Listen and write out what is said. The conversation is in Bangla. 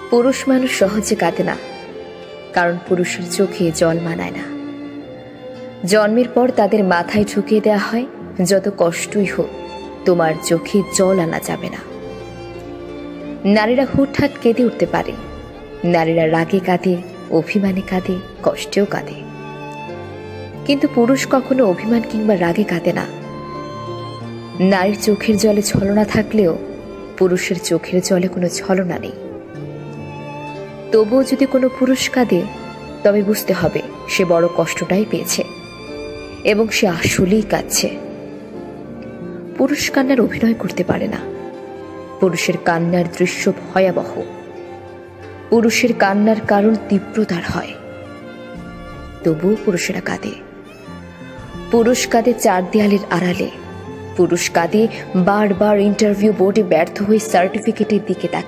পুরুষ মানুষ সহজে কাঁদে না, কারণ পুরুষের চোখে জল মানায় না। জন্মের পর তাদের মাথায় ঢুকিয়ে দেওয়া হয়, যত কষ্টই হোক তোমার চোখে জল আনা যাবে না। নারীরা হুটহাট কেঁদে উঠতে পারে, নারীরা রাগে কাঁদে, অভিমানে কাঁদে, কষ্টেও কাঁদে, কিন্তু পুরুষ কখনো অভিমান কিংবা রাগে কাঁদে না। নারীর চোখের জলে ছলনা থাকলেও পুরুষের চোখের জলে কোনো ছলনা নেই। তবুও যদি কোনো পুরুষ কাঁদে, তবে বুঝতে হবে সে বড় কষ্টটাই পেয়েছে এবং সে আসলেই কাঁদছে। পুরুষ কান্নার অভিনয় করতে পারে না। পুরুষের কান্নার দৃশ্য ভয়াবহ। পুরুষের কান্নার কারণ তীব্রতার হয়। তবুও পুরুষেরা কাঁদে। পুরুষ কাঁদে চার দেয়ালের আড়ালে। পুরুষ কাঁদে বারবার ইন্টারভিউ বোর্ডে ব্যর্থ হয়ে সার্টিফিকেটের দিকে তাকিয়ে।